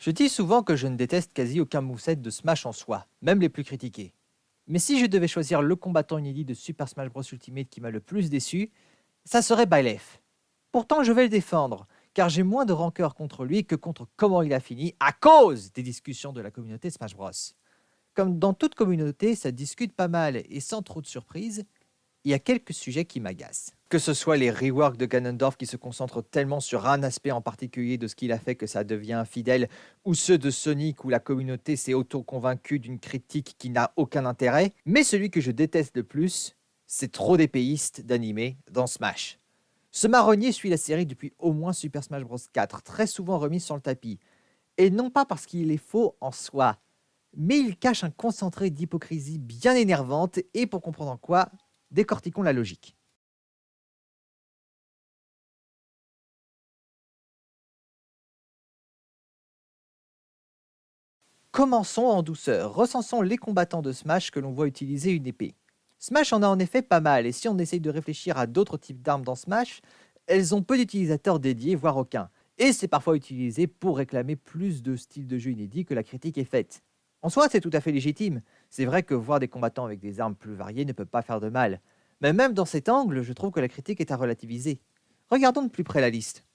Je dis souvent que je ne déteste quasi aucun moveset de Smash en soi, même les plus critiqués. Mais si je devais choisir le combattant inédit de Super Smash Bros Ultimate qui m'a le plus déçu, ça serait Byleth. Pourtant je vais le défendre, car j'ai moins de rancœur contre lui que contre comment il a fini à cause des discussions de la communauté Smash Bros. Comme dans toute communauté, ça discute pas mal et sans trop de surprises, il y a quelques sujets qui m'agacent. Que ce soit les reworks de Ganondorf qui se concentrent tellement sur un aspect en particulier de ce qu'il a fait que ça devient infidèle, ou ceux de Sonic où la communauté s'est auto-convaincue d'une critique qui n'a aucun intérêt, mais celui que je déteste le plus, c'est trop d'épéistes d'animé dans Smash. Ce marronnier suit la série depuis au moins Super Smash Bros 4, très souvent remis sur le tapis. Et non pas parce qu'il est faux en soi, mais il cache un concentré d'hypocrisie bien énervante, et pour comprendre en quoi, décortiquons la logique. Commençons en douceur, recensons les combattants de Smash que l'on voit utiliser une épée. Smash en a en effet pas mal, et si on essaye de réfléchir à d'autres types d'armes dans Smash, elles ont peu d'utilisateurs dédiés, voire aucun. Et c'est parfois utilisé pour réclamer plus de styles de jeu inédits que la critique est faite. En soi, c'est tout à fait légitime. C'est vrai que voir des combattants avec des armes plus variées ne peut pas faire de mal. Mais même dans cet angle, je trouve que la critique est à relativiser. Regardons de plus près la liste.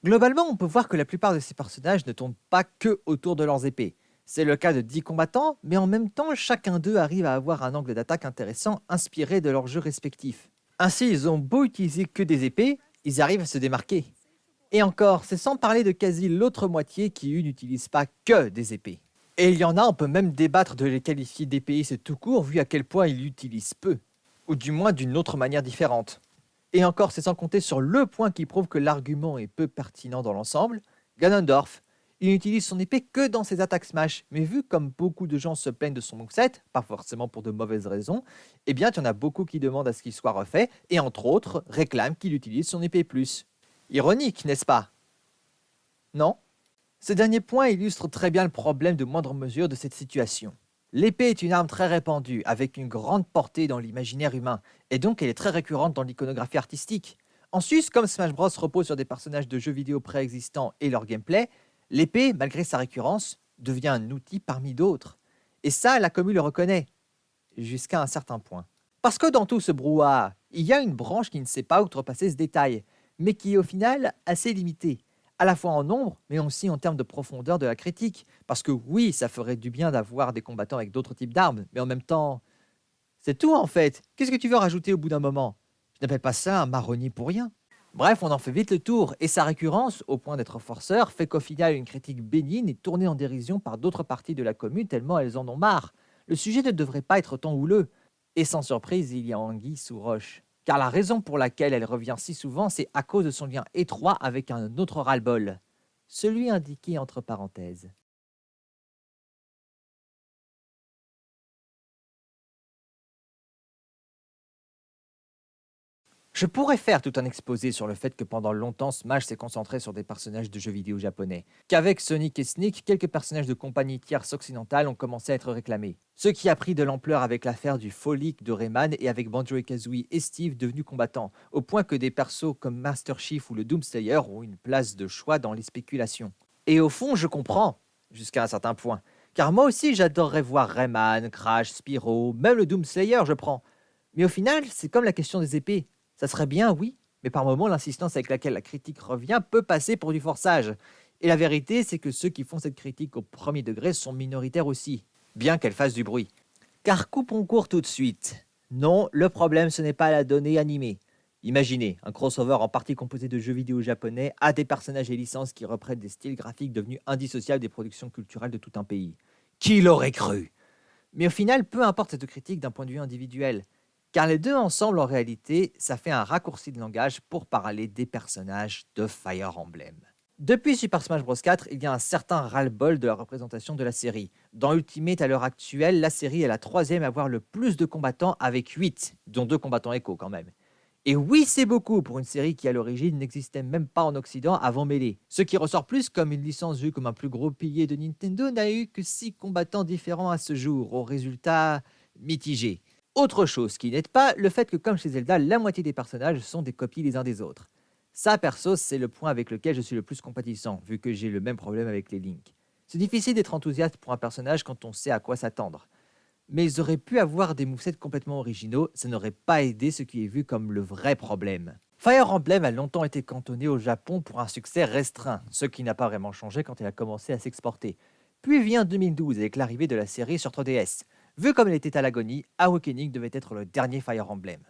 Globalement, on peut voir que la plupart de ces personnages ne tournent pas que autour de leurs épées. C'est le cas de 10 combattants, mais en même temps, chacun d'eux arrive à avoir un angle d'attaque intéressant inspiré de leurs jeux respectifs. Ainsi, ils ont beau utiliser que des épées, ils arrivent à se démarquer. Et encore, c'est sans parler de quasi l'autre moitié qui, eux, n'utilisent pas que des épées. Et il y en a, on peut même débattre de les qualifier d'épéistes tout court, vu à quel point ils l'utilisent peu. Ou du moins d'une autre manière différente. Et encore, c'est sans compter sur le point qui prouve que l'argument est peu pertinent dans l'ensemble, Ganondorf. Il n'utilise son épée que dans ses attaques smash, mais vu comme beaucoup de gens se plaignent de son moveset, pas forcément pour de mauvaises raisons, eh bien il y en a beaucoup qui demandent à ce qu'il soit refait, et entre autres réclament qu'il utilise son épée plus. Ironique, n'est-ce pas? Non? Ce dernier point illustre très bien le problème de moindre mesure de cette situation. L'épée est une arme très répandue, avec une grande portée dans l'imaginaire humain, et donc elle est très récurrente dans l'iconographie artistique. En sus, comme Smash Bros repose sur des personnages de jeux vidéo préexistants et leur gameplay, l'épée, malgré sa récurrence, devient un outil parmi d'autres. Et ça, la commu le reconnaît, jusqu'à un certain point. Parce que dans tout ce brouhaha, il y a une branche qui ne sait pas outrepasser ce détail, mais qui est au final assez limitée, à la fois en nombre, mais aussi en termes de profondeur de la critique. Parce que oui, ça ferait du bien d'avoir des combattants avec d'autres types d'armes, mais en même temps, c'est tout en fait. Qu'est-ce que tu veux rajouter au bout d'un moment? Je n'appelle pas ça un marronnier pour rien. Bref, on en fait vite le tour, et sa récurrence, au point d'être forceur, fait qu'au final une critique bénigne est tournée en dérision par d'autres parties de la commune tellement elles en ont marre. Le sujet ne devrait pas être tant houleux. Et sans surprise, il y a anguille sous roche. Car la raison pour laquelle elle revient si souvent, c'est à cause de son lien étroit avec un autre ras-le-bol. Celui indiqué entre parenthèses. Je pourrais faire tout un exposé sur le fait que pendant longtemps Smash s'est concentré sur des personnages de jeux vidéo japonais, qu'avec Sonic et Sneak, quelques personnages de compagnies tierces occidentales ont commencé à être réclamés. Ce qui a pris de l'ampleur avec l'affaire du faux leak de Rayman et avec Banjo-Kazooie et Steve devenus combattants, au point que des persos comme Master Chief ou le Doomslayer ont une place de choix dans les spéculations. Et au fond, je comprends, jusqu'à un certain point, car moi aussi j'adorerais voir Rayman, Crash, Spyro, même le Doomslayer je prends. Mais au final, c'est comme la question des épées. Ça serait bien, oui, mais par moments, l'insistance avec laquelle la critique revient peut passer pour du forçage. Et la vérité, c'est que ceux qui font cette critique au premier degré sont minoritaires aussi, bien qu'elle fasse du bruit. Car coupons court tout de suite. Non, le problème, ce n'est pas la donnée animée. Imaginez, un crossover en partie composé de jeux vidéo japonais a des personnages et licences qui reprennent des styles graphiques devenus indissociables des productions culturelles de tout un pays. Qui l'aurait cru? Mais au final, peu importe cette critique d'un point de vue individuel. Car les deux ensemble, en réalité, ça fait un raccourci de langage pour parler des personnages de Fire Emblem. Depuis Super Smash Bros 4, il y a un certain ras-le-bol de la représentation de la série. Dans Ultimate, à l'heure actuelle, la série est la troisième à avoir le plus de combattants avec 8, dont 2 combattants écho quand même. Et oui, c'est beaucoup pour une série qui à l'origine n'existait même pas en Occident avant Melee. Ce qui ressort plus comme une licence vue comme un plus gros pilier de Nintendo n'a eu que 6 combattants différents à ce jour, au résultat mitigé. Autre chose qui n'aide pas, le fait que comme chez Zelda, la moitié des personnages sont des copies les uns des autres. Ça, perso, c'est le point avec lequel je suis le plus compatissant, vu que j'ai le même problème avec les Link. C'est difficile d'être enthousiaste pour un personnage quand on sait à quoi s'attendre. Mais ils auraient pu avoir des movesets complètement originaux, ça n'aurait pas aidé ce qui est vu comme le vrai problème. Fire Emblem a longtemps été cantonné au Japon pour un succès restreint, ce qui n'a pas vraiment changé quand il a commencé à s'exporter. Puis vient 2012 avec l'arrivée de la série sur 3DS. Vu comme elle était à l'agonie, Awakening devait être le dernier Fire Emblem.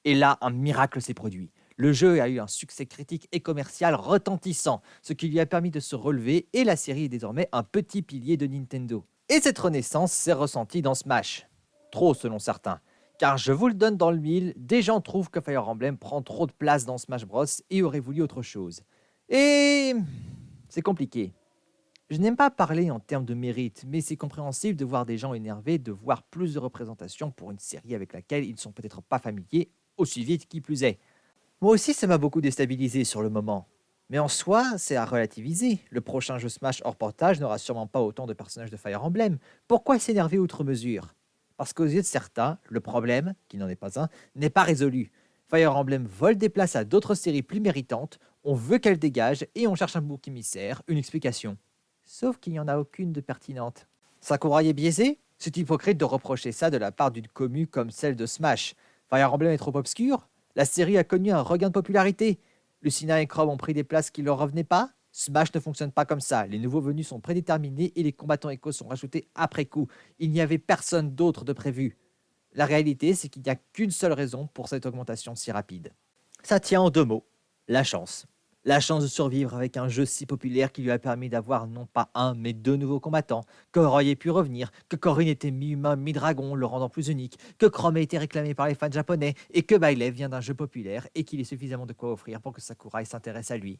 Et là, un miracle s'est produit. Le jeu a eu un succès critique et commercial retentissant, ce qui lui a permis de se relever et la série est désormais un petit pilier de Nintendo. Et cette renaissance s'est ressentie dans Smash. Trop selon certains. Car je vous le donne dans le mille, des gens trouvent que Fire Emblem prend trop de place dans Smash Bros et auraient voulu autre chose. Et c'est compliqué. Je n'aime pas parler en termes de mérite, mais c'est compréhensible de voir des gens énervés de voir plus de représentation pour une série avec laquelle ils ne sont peut-être pas familiers, aussi vite qui plus est. Moi aussi, ça m'a beaucoup déstabilisé sur le moment. Mais en soi, c'est à relativiser. Le prochain jeu Smash hors portage n'aura sûrement pas autant de personnages de Fire Emblem. Pourquoi s'énerver outre mesure? Parce qu'aux yeux de certains, le problème, qui n'en est pas un, n'est pas résolu. Fire Emblem vole des places à d'autres séries plus méritantes, on veut qu'elles dégagent et on cherche un bouc émissaire, une explication. Sauf qu'il n'y en a aucune de pertinente. Sakurai est biaisé? C'est hypocrite de reprocher ça de la part d'une commu comme celle de Smash. Fire Emblem est trop obscur? La série a connu un regain de popularité. Lucina et Chrome ont pris des places qui leur revenaient pas? Smash ne fonctionne pas comme ça. Les nouveaux venus sont prédéterminés et les combattants échos sont rajoutés après coup. Il n'y avait personne d'autre de prévu. La réalité, c'est qu'il n'y a qu'une seule raison pour cette augmentation si rapide. Ça tient en 2 mots. La chance. La chance de survivre avec un jeu si populaire qui lui a permis d'avoir non pas un, mais 2 nouveaux combattants, que Roy ait pu revenir, que Corrin était mi-humain, mi-dragon, le rendant plus unique, que Chrome ait été réclamé par les fans japonais, et que Byleth vient d'un jeu populaire et qu'il ait suffisamment de quoi offrir pour que Sakurai s'intéresse à lui.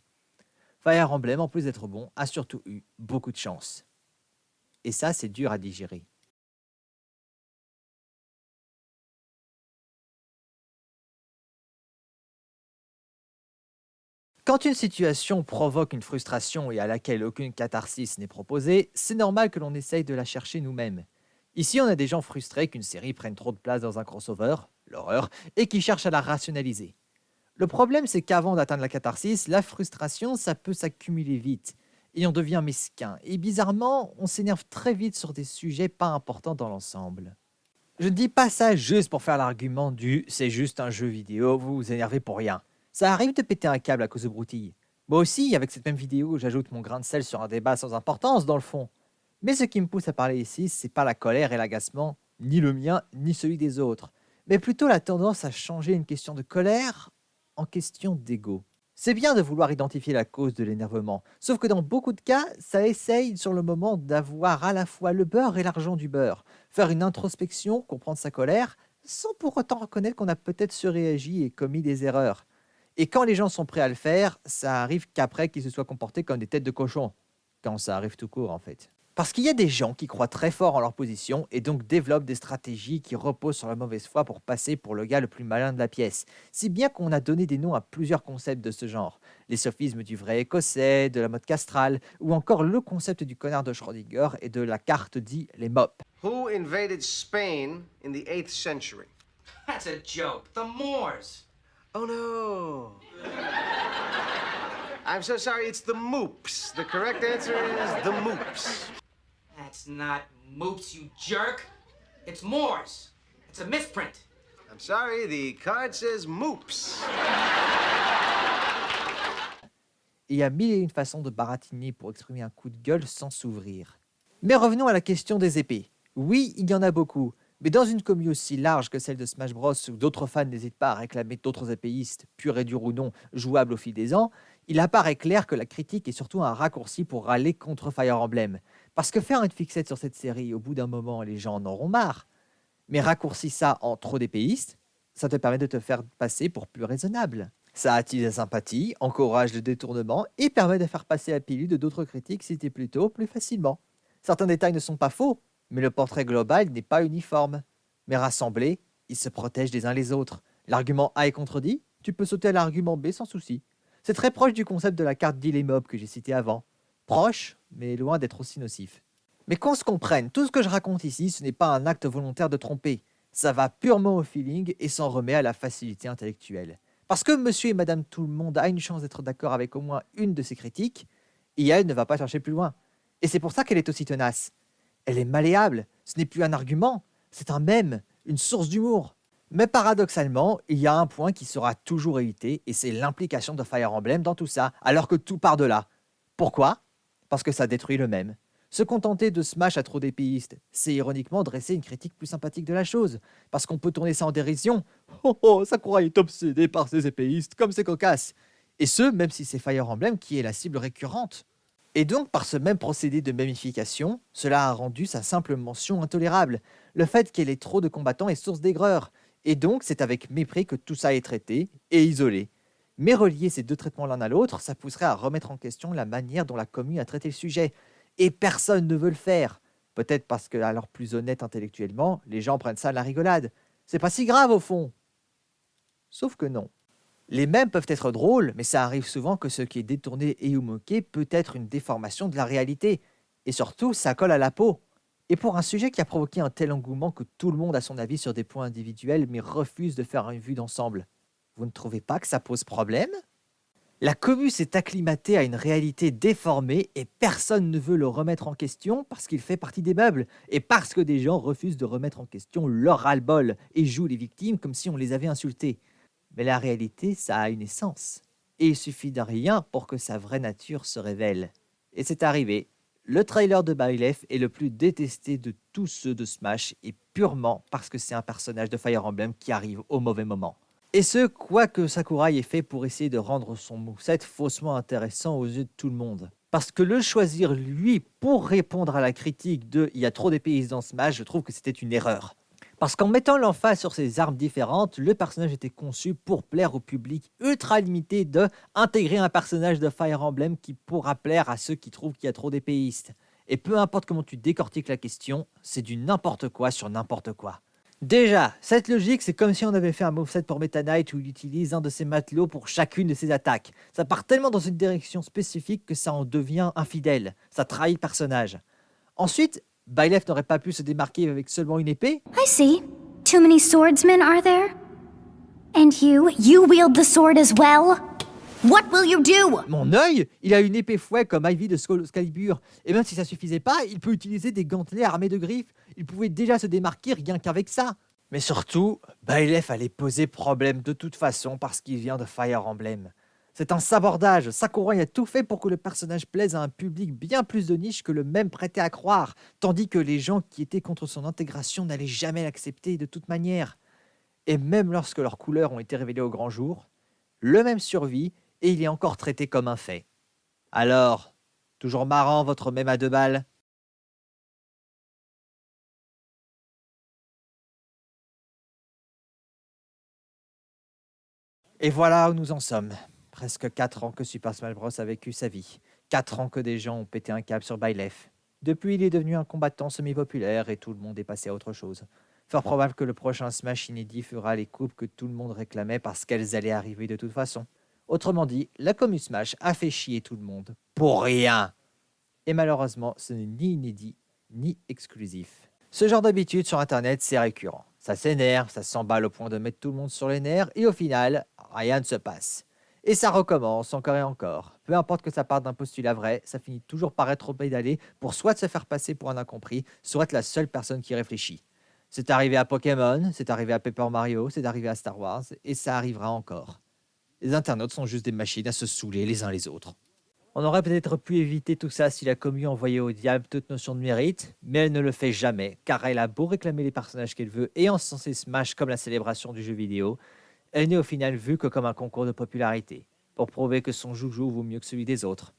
Fire Emblem, en plus d'être bon, a surtout eu beaucoup de chance. Et ça, c'est dur à digérer. Quand une situation provoque une frustration et à laquelle aucune catharsis n'est proposée, c'est normal que l'on essaye de la chercher nous-mêmes. Ici, on a des gens frustrés qu'une série prenne trop de place dans un crossover, l'horreur, et qui cherchent à la rationaliser. Le problème, c'est qu'avant d'atteindre la catharsis, la frustration, ça peut s'accumuler vite, et on devient mesquin. Et bizarrement, on s'énerve très vite sur des sujets pas importants dans l'ensemble. Je ne dis pas ça juste pour faire l'argument du «c'est juste un jeu vidéo, vous vous énervez pour rien». Ça arrive de péter un câble à cause de broutilles. Moi aussi, avec cette même vidéo, j'ajoute mon grain de sel sur un débat sans importance dans le fond. Mais ce qui me pousse à parler ici, c'est pas la colère et l'agacement, ni le mien, ni celui des autres, mais plutôt la tendance à changer une question de colère en question d'ego. C'est bien de vouloir identifier la cause de l'énervement, sauf que dans beaucoup de cas, ça essaye sur le moment d'avoir à la fois le beurre et l'argent du beurre, faire une introspection, comprendre sa colère, sans pour autant reconnaître qu'on a peut-être surréagi et commis des erreurs. Et quand les gens sont prêts à le faire, ça arrive qu'après qu'ils se soient comportés comme des têtes de cochon. Quand ça arrive tout court, en fait. Parce qu'il y a des gens qui croient très fort en leur position et donc développent des stratégies qui reposent sur la mauvaise foi pour passer pour le gars le plus malin de la pièce. Si bien qu'on a donné des noms à plusieurs concepts de ce genre. Les sophismes du vrai écossais, de la mode castrale, ou encore le concept du connard de Schrödinger et de la carte dit les mops. Who invaded Spain in the 8th century? That's a joke. The Moors. Oh no. I'm so sorry, it's the Moops. The correct answer is the Moops. That's not moops, you jerk. It's Moors. It's a misprint. I'm sorry, the card says Moops. Et il y a mille et une façons de baratiner pour exprimer un coup de gueule sans s'ouvrir. Mais revenons à la question des épées. Oui, il y en a beaucoup, mais dans une communauté aussi large que celle de Smash Bros, où d'autres fans n'hésitent pas à réclamer d'autres épéistes, purs et durs ou non, jouables au fil des ans, il apparaît clair que la critique est surtout un raccourci pour râler contre Fire Emblem. Parce que faire une fixette sur cette série, au bout d'un moment, les gens en auront marre. Mais raccourcis ça en trop d'épéistes, ça te permet de te faire passer pour plus raisonnable. Ça attise la sympathie, encourage le détournement et permet de faire passer la pilule de d'autres critiques cités plus tôt plus facilement. Certains détails ne sont pas faux, mais le portrait global n'est pas uniforme. Mais rassemblés, ils se protègent les uns les autres. L'argument A est contredit, tu peux sauter à l'argument B sans souci. C'est très proche du concept de la carte d'Ilemob que j'ai cité avant. Proche, mais loin d'être aussi nocif. Mais qu'on se comprenne, tout ce que je raconte ici, ce n'est pas un acte volontaire de tromper. Ça va purement au feeling et s'en remet à la facilité intellectuelle. Parce que monsieur et madame tout le monde a une chance d'être d'accord avec au moins une de ces critiques, et elle ne va pas chercher plus loin. Et c'est pour ça qu'elle est aussi tenace. Elle est malléable, ce n'est plus un argument, c'est un mème, une source d'humour. Mais paradoxalement, il y a un point qui sera toujours évité, et c'est l'implication de Fire Emblem dans tout ça, alors que tout part de là. Pourquoi? Parce que ça détruit le mème. Se contenter de Smash à trop d'épéistes, c'est ironiquement dresser une critique plus sympathique de la chose, parce qu'on peut tourner ça en dérision. Oh oh, Sakurai est obsédé par ces épéistes, comme c'est cocasse. Et ce, même si c'est Fire Emblem qui est la cible récurrente. Et donc, par ce même procédé de mémification, cela a rendu sa simple mention intolérable. Le fait qu'elle ait trop de combattants est source d'aigreur. Et donc, c'est avec mépris que tout ça est traité et isolé. Mais relier ces deux traitements l'un à l'autre, ça pousserait à remettre en question la manière dont la commune a traité le sujet. Et personne ne veut le faire. Peut-être parce que, alors plus honnête intellectuellement, les gens prennent ça à la rigolade. C'est pas si grave au fond. Sauf que non. Les mèmes peuvent être drôles, mais ça arrive souvent que ce qui est détourné et ou moqué peut être une déformation de la réalité. Et surtout, ça colle à la peau. Et pour un sujet qui a provoqué un tel engouement que tout le monde a son avis sur des points individuels mais refuse de faire une vue d'ensemble, vous ne trouvez pas que ça pose problème? La commu s'est acclimatée à une réalité déformée et personne ne veut le remettre en question parce qu'il fait partie des meubles et parce que des gens refusent de remettre en question leur ras-le-bol et jouent les victimes comme si on les avait insultés. Mais la réalité, ça a une essence. Et il suffit de rien pour que sa vraie nature se révèle. Et c'est arrivé. Le trailer de Byleth est le plus détesté de tous ceux de Smash et purement parce que c'est un personnage de Fire Emblem qui arrive au mauvais moment. Et ce, quoique Sakurai ait fait pour essayer de rendre son moveset faussement intéressant aux yeux de tout le monde. Parce que le choisir lui pour répondre à la critique de « il y a trop d'épéistes dans Smash », je trouve que c'était une erreur. Parce qu'en mettant l'emphase sur ses armes différentes, le personnage était conçu pour plaire au public ultra limité de intégrer un personnage de Fire Emblem qui pourra plaire à ceux qui trouvent qu'il y a trop d'épéistes. Et peu importe comment tu décortiques la question, c'est du n'importe quoi sur n'importe quoi. Déjà, cette logique, c'est comme si on avait fait un moveset pour Meta Knight où il utilise un de ses matelots pour chacune de ses attaques. Ça part tellement dans une direction spécifique que ça en devient infidèle. Ça trahit le personnage. Ensuite, Byleth n'aurait pas pu se démarquer avec seulement une épée. I see. Too many swordsmen, are there? And you wield the sword as well? What will you do? Mon œil, il a une épée fouet comme Ivy de Excalibur. Et même si ça suffisait pas, il peut utiliser des gantelets armés de griffes. Il pouvait déjà se démarquer rien qu'avec ça. Mais surtout, Byleth allait poser problème de toute façon parce qu'il vient de Fire Emblem. C'est un sabordage. Sakurai a tout fait pour que le personnage plaise à un public bien plus de niche que le même prêtait à croire, tandis que les gens qui étaient contre son intégration n'allaient jamais l'accepter de toute manière. Et même lorsque leurs couleurs ont été révélées au grand jour, le même survit et il est encore traité comme un fait. Alors, toujours marrant votre mème à 2 balles? Et voilà où nous en sommes. Presque 4 ans que Super Smash Bros a vécu sa vie. 4 ans que des gens ont pété un câble sur Byleth. Depuis, il est devenu un combattant semi-populaire et tout le monde est passé à autre chose. Fort probable que le prochain Smash inédit fera les coupes que tout le monde réclamait parce qu'elles allaient arriver de toute façon. Autrement dit, la commu Smash a fait chier tout le monde. Pour rien! Et malheureusement, ce n'est ni inédit, ni exclusif. Ce genre d'habitude sur Internet, c'est récurrent. Ça s'énerve, ça s'emballe au point de mettre tout le monde sur les nerfs, et au final, rien ne se passe. Et ça recommence encore et encore. Peu importe que ça parte d'un postulat vrai, ça finit toujours par être pédalé pour soit se faire passer pour un incompris, soit être la seule personne qui réfléchit. C'est arrivé à Pokémon, c'est arrivé à Paper Mario, c'est arrivé à Star Wars, et ça arrivera encore. Les internautes sont juste des machines à se saouler les uns les autres. On aurait peut-être pu éviter tout ça si la commu envoyait au diable toute notion de mérite, mais elle ne le fait jamais, car elle a beau réclamer les personnages qu'elle veut et encenser Smash comme la célébration du jeu vidéo, elle n'est au final vue que comme un concours de popularité, pour prouver que son joujou vaut mieux que celui des autres.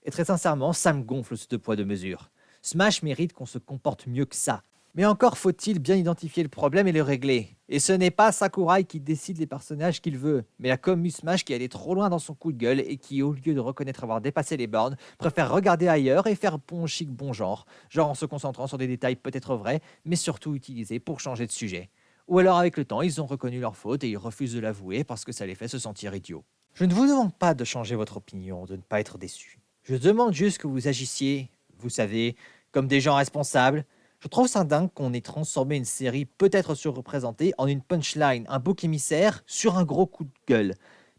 Et très sincèrement, ça me gonfle ce 2 poids 2 mesures. Smash mérite qu'on se comporte mieux que ça. Mais encore faut-il bien identifier le problème et le régler. Et ce n'est pas Sakurai qui décide les personnages qu'il veut, mais la commu Smash qui allait trop loin dans son coup de gueule et qui, au lieu de reconnaître avoir dépassé les bornes, préfère regarder ailleurs et faire bon chic bon genre en se concentrant sur des détails peut-être vrais, mais surtout utilisés pour changer de sujet. Ou alors avec le temps, ils ont reconnu leur faute et ils refusent de l'avouer parce que ça les fait se sentir idiots. Je ne vous demande pas de changer votre opinion, de ne pas être déçu. Je demande juste que vous agissiez, vous savez, comme des gens responsables. Je trouve ça dingue qu'on ait transformé une série peut-être surreprésentée en une punchline, un bouc émissaire sur un gros coup de gueule,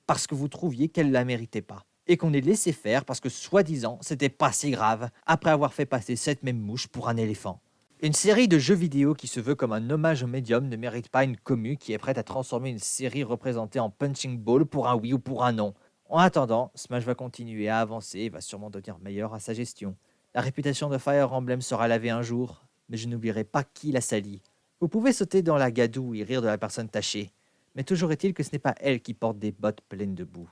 parce que vous trouviez qu'elle ne la méritait pas. et qu'on ait laissé faire parce que soi-disant c'était pas si grave après avoir fait passer cette même mouche pour un éléphant. Une série de jeux vidéo qui se veut comme un hommage au médium ne mérite pas une commu qui est prête à transformer une série représentée en punching ball pour un oui ou pour un non. En attendant, Smash va continuer à avancer et va sûrement devenir meilleur à sa gestion. La réputation de Fire Emblem sera lavée un jour, mais je n'oublierai pas qui l'a sali. Vous pouvez sauter dans la gadoue et rire de la personne tachée, mais toujours est-il que ce n'est pas elle qui porte des bottes pleines de boue.